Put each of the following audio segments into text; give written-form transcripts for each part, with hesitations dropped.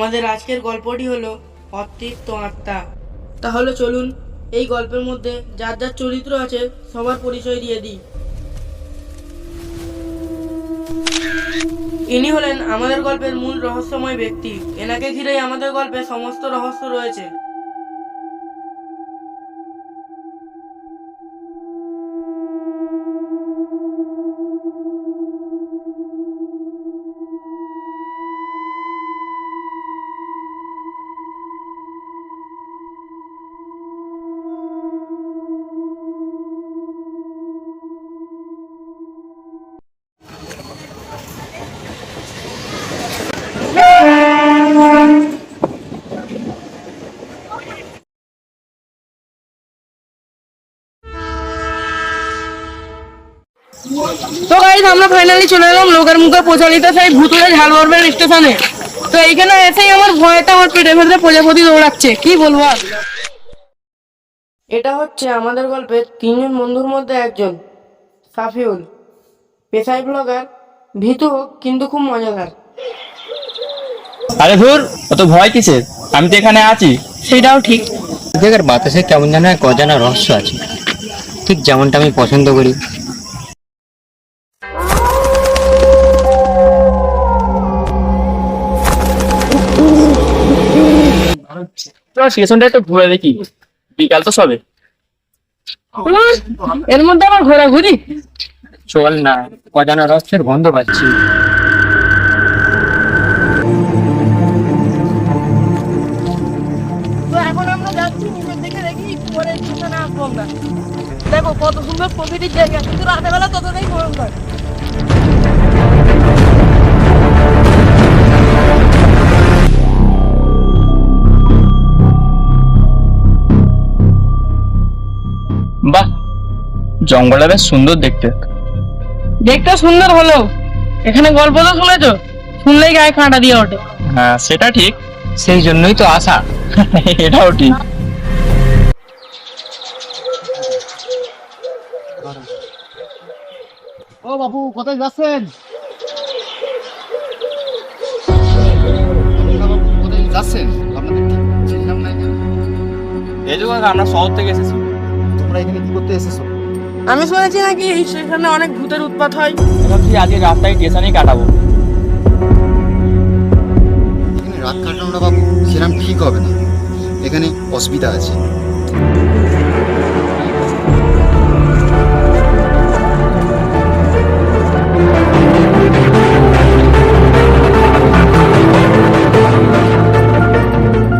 আমাদের আজকের গল্পটি হলো অতৃপ্ত আত্মা। তাহলে চলুন এই গল্পের মধ্যে যার যার চরিত্র আছে সবার পরিচয় দিয়ে দিই। ইনি হলেন আমাদের গল্পের মূল রহস্যময় ব্যক্তি। এনাকে ঘিরেই আমাদের গল্পে সমস্ত রহস্য রয়েছে। তো গাইস, আমরা ফাইনালি চলে এলাম লোকের মুখে প্রচলিত সেই ভুতুড়ে ঝালবরবেল স্টেশনে। তো এইখানে এসেই আমার ভয়টা আমার পেটের ভেতরে প্রজাপতি দৌড়াচ্ছে, কি বলবো আর। এটা হচ্ছে আমাদের গল্পের তিনজন বন্ধুর মধ্যে একজন, সাফিউল। পেশায় ব্লগার, ভীতু কিন্তু খুব মজাদার। আরে ধুর, অত ভয় কিসের? আমি তো এখানে আছি। সেটাও ঠিক। জায়গার বাতাসে কেমন যেন এক অজানা রহস্য আছে, ঠিক যেমনটা আমি পছন্দ করি। চল স্টেশনটা একটু ঘুরে দেখি, বিকাল তো সবে। এর মধ্যে আবার ঘোরাঘুরি। চল না, অজানা রহস্যের গন্ধ পাচ্ছি। তো এখন আমরা যাচ্ছি নিচের দিকে, দেখি পরে স্টেশনে আসবো আমরা। দেখো কত সুন্দর প্রকৃতির জায়গা, কিন্তু রাতের বেলা ততটাই ভয়ঙ্কর। বাহ, জঙ্গলটা বেশ সুন্দর দেখতে। দেখতে সুন্দর হলেও এখানে গল্প তো শুনেছো, শুনলেই গায়ে কাঁটা দিয়ে ওঠে। হ্যাঁ, সেটা ঠিক। সেই জন্যই তো আশা। এটাও ঠিক। ও বাবু, কোথায় যাচ্ছেন? কোথায় যাচ্ছেন? আপনাদের চিনলাম না। এই যে আমরা শহর থেকে এসেছি। তোমরা এখানে কি করতে এসেছো? আমি শুনেছি নাকি এই স্টেশনে অনেক ভূতের উৎপাত হয়। ভাবছি আজকে রাস্তায় স্টেশনেই কাটাবো। এখানে রাত কাটানোটা বাবু সেরকম ঠিক হবে না, এখানে অসুবিধা আছে।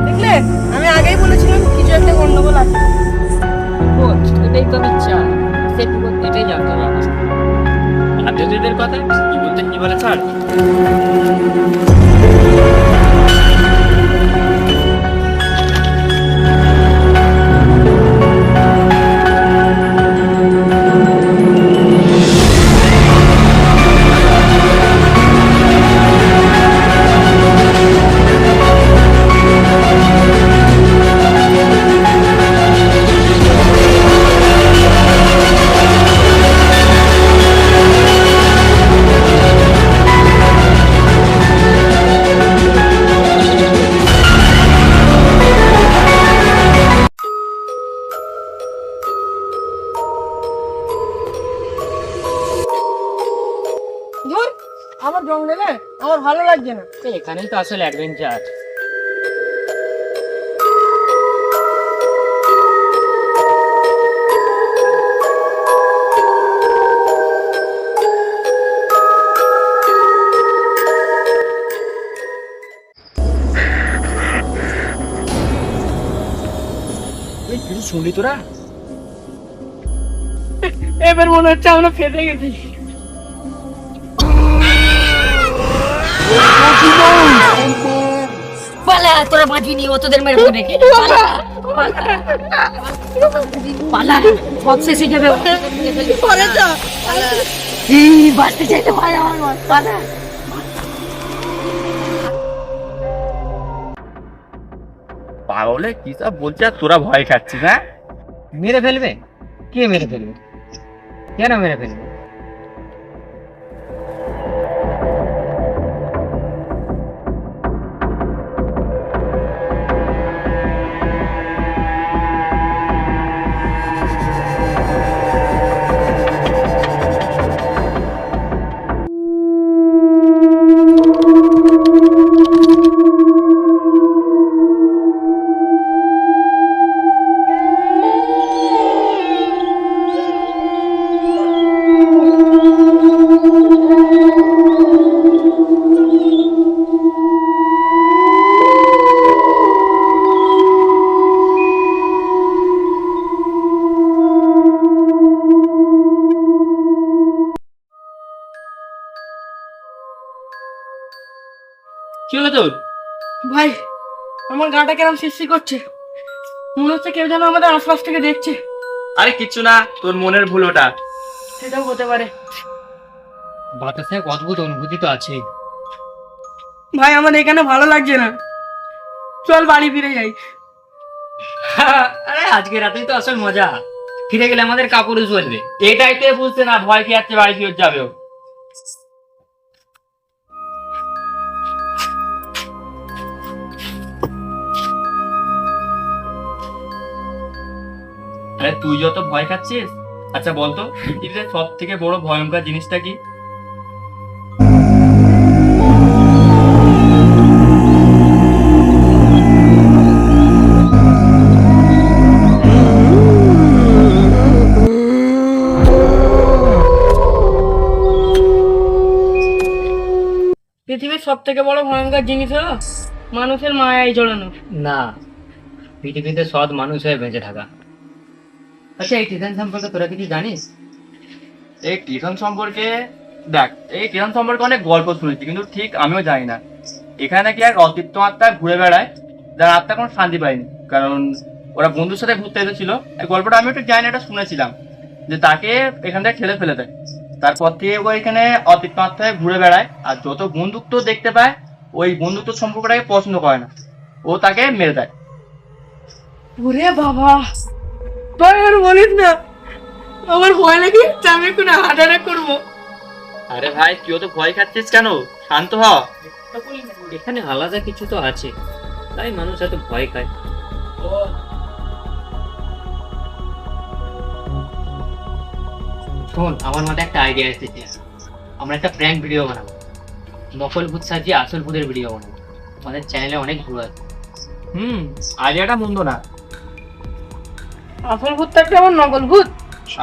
দেখলে, আমি আগেই বলেছিলাম কিছু একটা গন্ডগোল আছে। এটাই তো ইচ্ছা, সেটি করতে এটাই জানতে হবে। আদিত্যদের কথা কি বলতে কি বলে স্যার? ধুর, আমার জঙ্গলে আমার ভালো লাগছে না। এখানেই তো আসলে অ্যাডভেঞ্চার। কিছু শুনলি তোরা? এবার মনে হচ্ছে আমরা ফেটে গেছি। পালা, তোরা বাঁচিনি, ও তোদের মেরে পড়ে রেখে পালা, সব শেষ হয়ে যাবে। বাঁচতে চাইতে পারে আমার পালা। পাগলে কি সব বলছে আর তোরা ভয় খাচ্ছিস? হ্যাঁ, মেরে ফেলবে? কে মেরে ফেলবে? কেন মেরে ফেলবে? কি হলো তোর? ভাই আমার গাটা কেমন শিরশির করছে, মনে হচ্ছে কেউ যেন আমাদের আশপাশ থেকে দেখছে। আরে কিচ্ছু না, তোর মনের ভুল ওটা। সেটাও হতে পারে। বাতাসে এক অদ্ভুত অনুভূতি তো আছে। ভাই আমার এখানে ভালো লাগছে না, চল বাড়ি ফিরে যাই। আরে আজকে রাতেই তো আসল মজা, ফিরে গেলে আমাদের কাপড় বলবে। এটাই তো বুঝছে না, ভয় কি আছে, বাড়ি ফিরে যাবে ও। আরে তুই যত ভয় খাচ্ছিস, আচ্ছা বলতো পৃথিবীতে সব থেকে বড় ভয়ঙ্কর জিনিসটা কি? পৃথিবীর সব থেকে বড় ভয়ঙ্কর জিনিস হলো মানুষের মায়ায় জড়ানো। না, পৃথিবীতে সৎ মানুষ হয়ে বেঁচে থাকা। আচ্ছা, এই টিউশন সম্পর্কে তোরা কিছু জানিস? এই টিউশন সম্পর্কে দেখ, এই টিউশন সম্পর্কে অনেক গল্প শুনেছি, কিন্তু ঠিক আমিও জানি না। এখানে নাকি এক অতৃপ্ত আত্মা ঘুরে বেড়ায়, যার আত্মা কোনো শান্তি পায়নি, কারণ ওরা বন্ধুর সাথে ঘুরতে এসেছিল। এই গল্পটা আমি একটু জানি না, এটা শুনেছিলাম যে তাকে এখান থেকে ঠেলে ফেলে দেয়। তারপর থেকে ও এখানে অতৃপ্ত আত্মায় ঘুরে বেড়ায়, আর যত বন্ধুত্ব দেখতে পায় ওই বন্ধুত্ব সম্পর্কটাকে পছন্দ করে না, ও তাকে মেরে দেয়। ওরে বাবা, ভাই আর বলিস না, আমার ভয় লাগে, আমি এখন হার্ট অ্যাটাক করবো। আরে ভাই তুইও তো ভয় খাচ্ছিস কেন, শান্ত হ। এখানে আলাদা কিছু তো আছে, তাই মানুষ এত ভয় খায়। শোন, আমার মাথায় একটা আইডিয়া এসেছে। আমরা একটা প্র্যাঙ্ক ভিডিও বানাবো, নকল ভূত সাজিয়ে আসল ভূতের ভিডিও বানাবো। আমাদের চ্যানেলে অনেক ভিউ আছে। আইডিয়াটা মন্দ না। আসল ভূত থাকলে আমার নকল ভূত।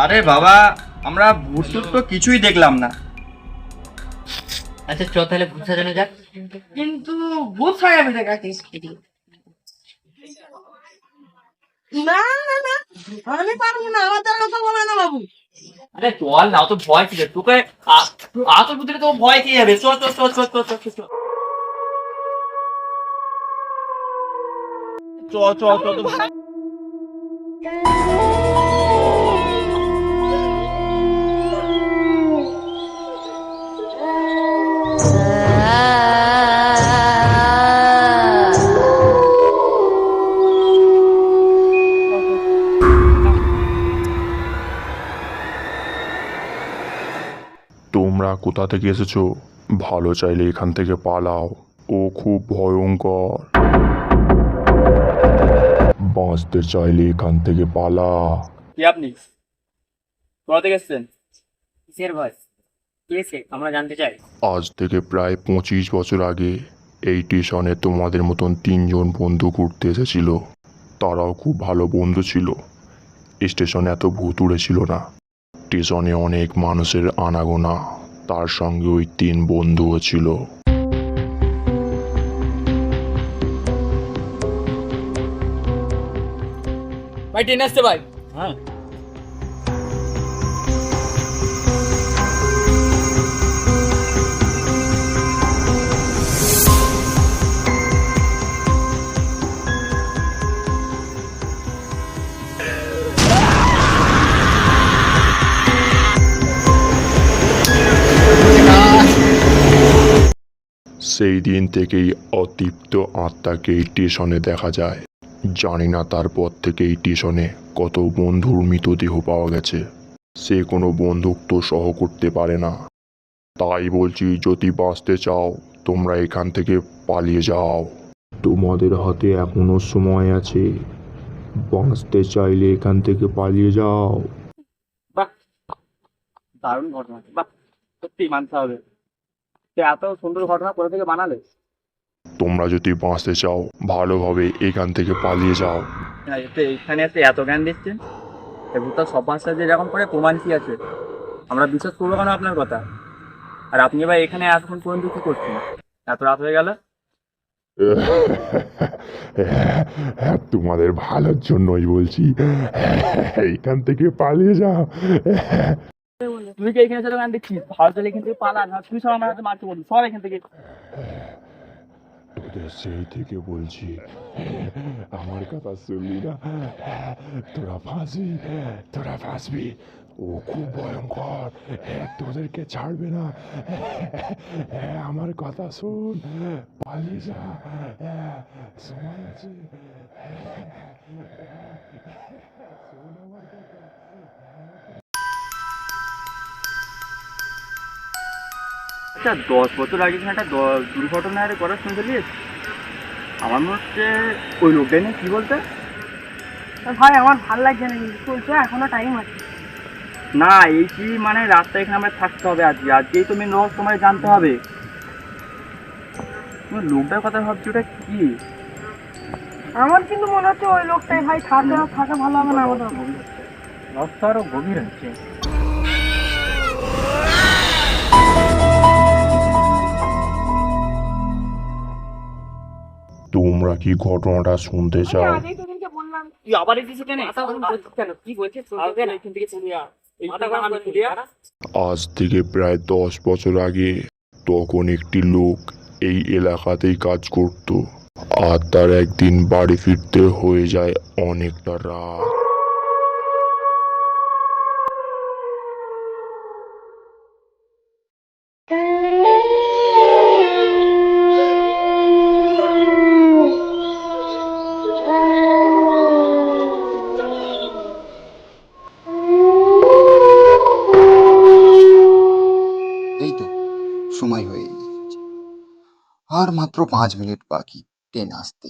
আরে বাবা, আমরা ভূত টুত তো কিছুই দেখলাম না। আচ্ছা চ তাহলে ভূত সাজানো যাক। কিন্তু ভূত সাজাবে না কাকে? না না না, আমি পারবো না, আমার দ্বারা তো হবে না বাবু। আরে চল না, তো ভয় ছিল তোকে, আসল ভূতের তো ভয় খেয়ে যাবে। চল চল চল চল চল চল চল চল চল চল। তোমরা কোথা থেকে এসেছো? ভালো চাইলে এখান থেকে পালাও, ও খুব ভয়ঙ্কর। বাঁচতে চাইলে এখান থেকে পালা। কি আপনি কোথা থেকে এসেছেন? কিসের ভয়? কে এসে আমরা জানতে চাই। আজ থেকে প্রায় 25 বছর আগে এই স্টেশনে তোমাদের মতন 3 জন বন্ধু ঘুরতে এসেছিল। তারাও খুব ভালো বন্ধু ছিল। স্টেশনে এত ভুতুড়ে ছিল না। স্টেশনে অনেক মানুষের আনাগোনা, তার সঙ্গে ওই 3 বন্ধুও ছিল। ভাই ট্রেন আসছে ভাই। হ্যাঁ, সেই দিন থেকেই অতৃপ্ত আত্মাকে এই স্টেশনে দেখা যায়। জানি না তারপর থেকে এই স্টেশনে কত বন্ধুর মৃতদেহ পাওয়া গেছে। সে কোনো বন্ধুত্ব সহ করতে পারে না। তাই বলছি, যদি বাঁচতে চাও তোমরা এখান থেকে পালিয়ে যাও। তোমাদের হাতে এখনো সময় আছে। বাঁচতে চাইলে এখান থেকে পালিয়ে যাও। বাহ, দারুণ ঘটনা। বাহ, সত্যি মানতে হবে, সে এত সুন্দর ঘটনা কোথা থেকে বানালে? তোমরা যদি বাঁচতে চাও ভালোভাবে এখান থেকে পালিয়ে যাও। হ্যাঁ, এখানে এসে এত জ্ঞান দিচ্ছেন, ভূতটা সব ভাষা যে এরকম করে প্রমাণ কি আছে? আমরা বিশ্বাস করবো কেন আপনার কথা? আর আপনি ভাই এখানে এতক্ষণ পর্যন্ত কি করছেন? এত রাত হয়ে গেল। তোমাদের ভালোর জন্যই বলছি, এইখান থেকে পালিয়ে যাও। তুই কি এখানে এসে জ্ঞান দিচ্ছিস? ভালো চলে এখান থেকে পালা না, তুই সব আমার হাতে মারতে বলবি, সব এখান থেকে। তোদের সেই থেকে বলছি, আমার কথা শুনলি না? তোরা ফাঁসবি। ও খুব ভয়ঙ্কর, তোদেরকে ছাড়বে না। আমার কথা শোন, পালিয়ে যা, সময় আছে। শোন আমার কথা। আচ্ছা 10 বছর আগে একটা দুর্ঘটনা আরে করার শুনছিলি? আমার মনে হচ্ছে ওই লোকটাই নিয়ে কি বলতে? ভাই আমার ভাল লাগছে না, কিন্তু চলছে, এখনো টাইম আছে। না এই কি মানে রাস্তায় এখানে আমরা থাকতে হবে আজকেই তো মেন রহস্য তোমায় জানতে হবে। তুমি লোকটার কথা ভাবছি, ওটা কি? আমার কিন্তু মনে হচ্ছে ওই লোকটাই ভাই, থাকা ভালো হবে না আমাদের। রহস্য আরো গভীর হচ্ছে। তোমরা কি ঘটনাটা শুনতে চাও? আগেই তোদেরকে বললাম। তুই আবার এসেছিস কেন? কেন কি বলছিস? এখান থেকে চলে যা। মাথা গরম করে দিলি? আজ থেকে প্রায় 10 বছর আগে তখন একটি লোক এই এলাকাতেই কাজ করত। আর তার একদিন বাড়ি ফিরতে হয়ে যায় অনেকটা রাত। এই তো সময় হয়ে গেছে, আর মাত্র 5 মিনিট বাকি ট্রেন আসতে।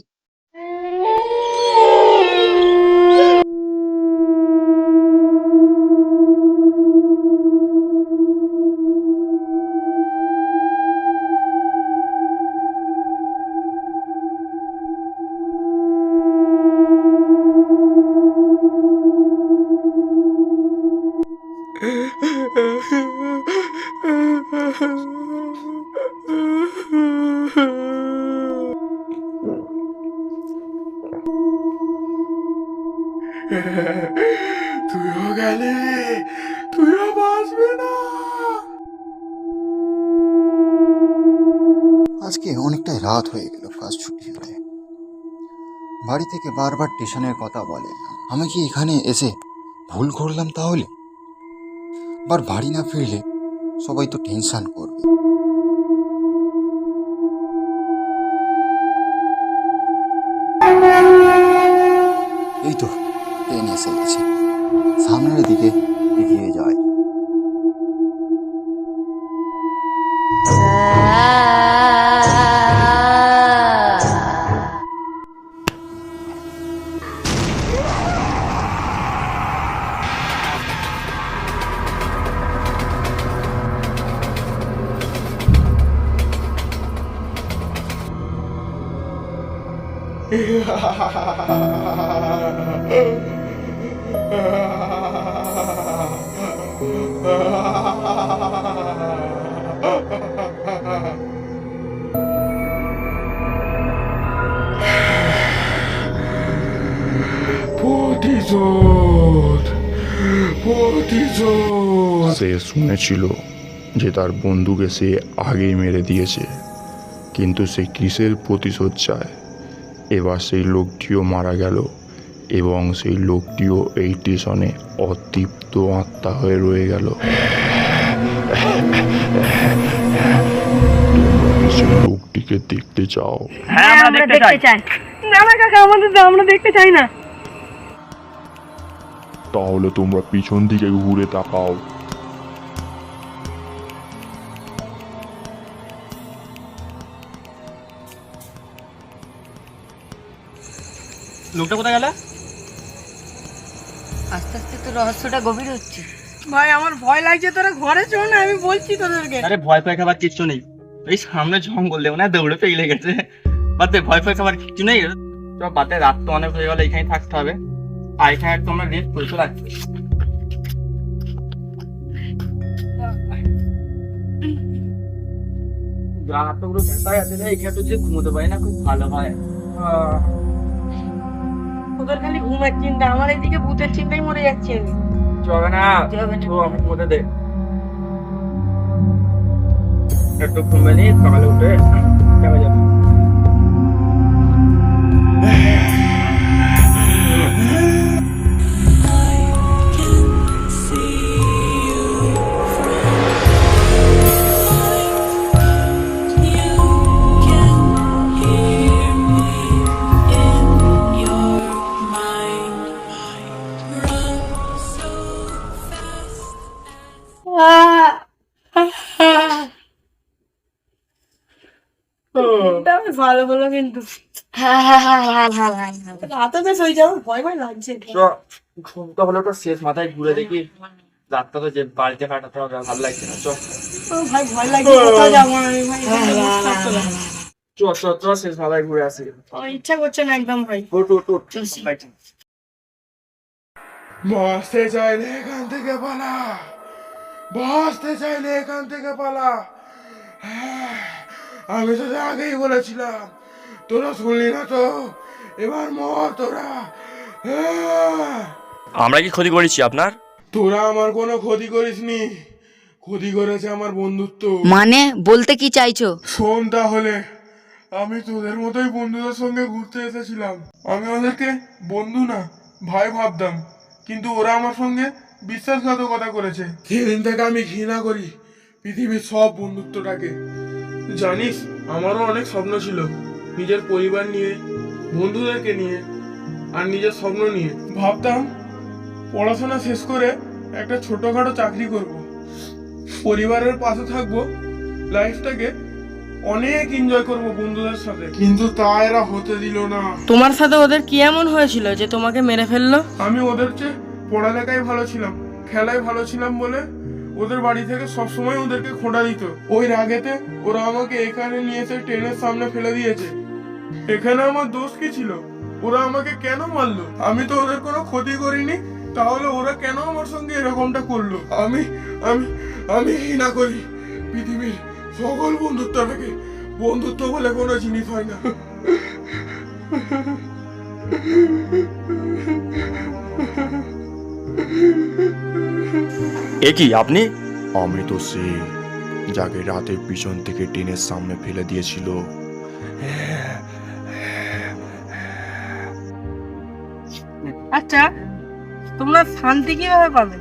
তুইও গেলি, তুইও বাঁচবি না। আজকে অনেকটাই রাত হয়ে গেল কাজ ছুটি হতে। বাড়ি থেকে বারবার স্টেশনের কথা বলে, আমি কি এখানে এসে ভুল করলাম তাহলে? আবার বাড়ি না ফিরলে সবাই তো টেনশন করবে। এই তো ট্রেন এসে গেছে, সামনের দিকে এগিয়ে যায়। সে শুনেছিল যে তার বন্ধুকে সে আগেই মেরে দিয়েছে, কিন্তু সে কিসের প্রতিশোধ চায়? এবার সেই লোকটিও মারা গেল এবং সেই লোকটিও এই স্টেশনে অতৃপ্ত আত্মা হয়ে রয়ে গেল। তোমরা কি সেই লোকটিকে দেখতে চাও? হ্যাঁ আমরা দেখতে চাই। না না কাকা, আমরা দেখতে চাই না। তাহলে তোমরা পিছন দিকে ঘুরে তাকাও। লোকটা কোথায় গেল? আস্তে আস্তে তো রহস্যটা গভীর হচ্ছে। ভাই আমার ভয় লাগছে, তোরা ঘরে চল না, আমি বলছি তোদেরকে। আরে ভয় পায় খাবার কিচ্ছু নেই, এই সামনে জঙ্গল দেবো না, দৌড়ে পেয়ে গেছে। বাদে ভয় পায় খাবার কিচ্ছু নেই। তো বাদে রাত তো অনেক হয়ে গেল, এখানে থাকতে হবে। আর এখানে তোমরা রেস্ট করে চলে আসবে। গা হাত গুলো ব্যথা আছে রে, এখানে তো যে ঘুমোতে পারি না, খুব ভালো হয়। তোদের খালি ঘুমের চিন্তা, আমার এইদিকে ভূতের চিন্তায় মরে যাচ্ছি আমি। চবে না, আমি ঘুমোতে দে। একটু ঘুমে নি, সকালে উঠে যাবে। এটা বেশ ভালো বলো কিন্তু রাতে বেশ হয়ে যাবো, ভয় ভয় লাগছে। ঘুমটা হলে তো শেষ, মাথায় ঘুরে দেখি রাতটা তো যে বাড়িতে কাটাতে হবে, ভালো লাগছে না। ও ভাই ভয় লাগছে, কোথাও যাবো না আমি ভাই, শেষ মাথায় ঘুরে আসি। আমার ইচ্ছা করছে না একদম ভাই। বাঁচতে চাইলে এখান থেকে পালা, বাঁচতে চাইলে এখান থেকে পালা। হ্যাঁ, আমি তো আগেই বলেছিলাম, তোরা শুনলি না তো, এবার মর তোরা। হ্যাঁ, আমরা কি ক্ষতি করেছি আপনার? তোরা আমার কোনো ক্ষতি করিসনি, ক্ষতি করেছে আমার বন্ধুত্ব। মানে বলতে কি চাইছো? শোন তাহলে, আমি তোদের মতোই বন্ধুদের সঙ্গে ঘুরতে এসেছিলাম। আমি ওদেরকে বন্ধু না ভাই ভাবতাম, কিন্তু ওরা আমার সঙ্গে বিশ্বাসঘাতকতা করেছে। সেদিন থেকে আমি ঘৃণা করি পৃথিবীর সব বন্ধুত্বটাকে। জানিস, আমারও অনেক স্বপ্ন ছিল, নিজের পরিবার নিয়ে, বন্ধুদেরকে নিয়ে, আর নিজের স্বপ্ন নিয়ে। ভাবতাম পড়াশোনা শেষ করে একটা ছোটখাটো চাকরি করব, পরিবারের পাশে থাকবো, লাইফটাকে অনেক এনজয় করব বন্ধুদের সাথে। কিন্তু তা এরা হতে দিল না। তোমার সাথে ওদের কি এমন হয়েছিল যে তোমাকে মেরে ফেললো? আমি ওদের চেয়ে পড়ালেখায় ভালো ছিলাম, খেলায় ভালো ছিলাম বলে ওদের বাড়ি থেকে সবসময় ওদেরকে খোঁটা দিত। ওই রাগেতে ওরা আমাকে এখানে নিয়ে এসে ট্রেনের সামনে ফেলে দিয়েছে। এখানে আমার দোষ কি ছিল? ওরা আমাকে কেন মারলো? আমি তো ওদের কোনো ক্ষতি করিনি, তাহলে ওরা কেন আমার সঙ্গে এরকমটা করলো? আমি আমি আমি ঘৃণা করি পৃথিবীর সকল বন্ধুত্বটাকে। বন্ধুত্ব বলে কোনো জিনিস হয় না। এ কি আপনি? আমি তো সে যাকে রাতে পিছন থেকে ট্রেনের সামনে ফেলে দিয়েছিল। আচ্ছা, তোমরা শান্তি কিভাবে পাবে?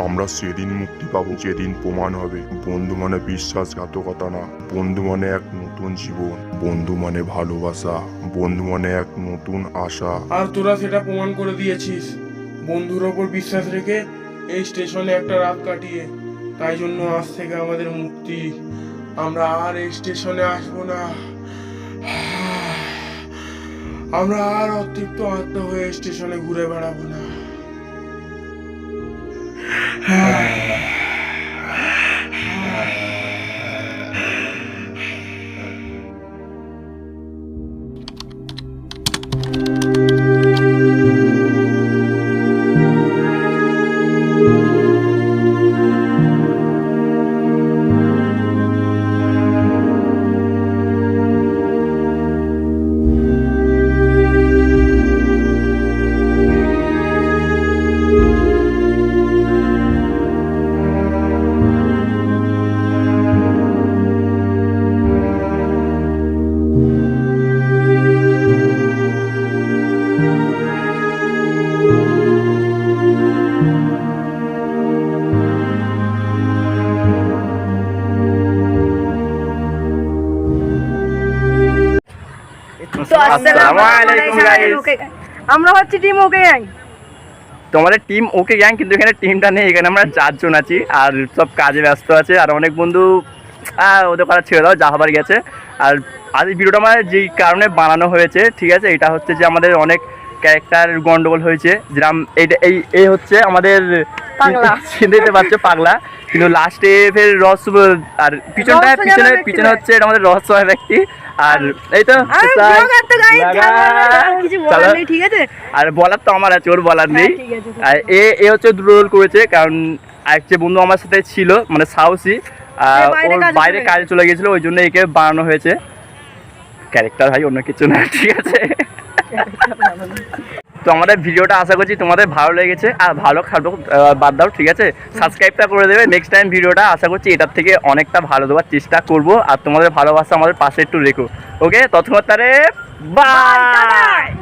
আমরা সেদিন মুক্তি পাবো যেদিন প্রমাণ হবে বন্ধু মানে বিশ্বাসঘাতকতা না, বন্ধু মানে এক নতুন জীবন, বন্ধু মানে ভালোবাসা, বন্ধু মানে এক নতুন আশা। আর তোরা সেটা প্রমাণ করে দিয়েছিস, বন্ধুর ওপর বিশ্বাস রেখে এই স্টেশনে একটা রাত কাটিয়ে। তাই জন্য আজ থেকে আমাদের মুক্তি, আমরা আর এই স্টেশনে আসবো না। আমরা আর অতৃপ্ত আত্মা হয়ে স্টেশনে ঘুরে বেড়াবো না। আমরা হচ্ছে টিম ওকে গ্যাং। তোমাদের টিম ওকে গ্যাং, কিন্তু এখানে টিমটা নেই, এখানে আমরা 4 জন আছি, আর সব কাজে ব্যস্ত আছে। আর অনেক বন্ধু ওদের কথা ছেড়ে দাও, যা হবার গেছে। আর আজ এই ভিডিওটা আমার যেই কারণে বানানো হয়েছে, ঠিক আছে, এটা হচ্ছে যে আমাদের অনেক ক্যারেক্টার গন্ডগোল হয়েছে। যেরকম এই হচ্ছে আমাদের চিনতে পারছো পাগলা, কিন্তু লাস্টে ফের রহস্য, আর পিছনে হচ্ছে এটা আমাদের রহস্যময় ব্যক্তি। আর এই তো ঠিক আছে, আর বলার তো আমার আছে, ওর বলার নেই। আর এ হচ্ছে দুটো রোল করেছে, কারণ আরেকটা বন্ধু আমার সাথে ছিল, মানে সাহসী, ওর বাইরে কাজে চলে গেছিল, ওই জন্য একে বানানো হয়েছে। ক্যারেক্টার ভাই, অন্য কিছু না, ঠিক আছে। তো আমাদের ভিডিওটা আশা করছি তোমাদের ভালো লেগেছে, আর ভালো খারাপ বাদ দাও, ঠিক আছে, সাবস্ক্রাইবটা করে দেবে। নেক্সট টাইম ভিডিওটা আশা করছি এটার থেকে অনেকটা ভালো দেওয়ার চেষ্টা করবো, আর তোমাদের ভালোবাসা আমাদের পাশে একটু রেখো। ওকে, ততক্ষণ তারে বাই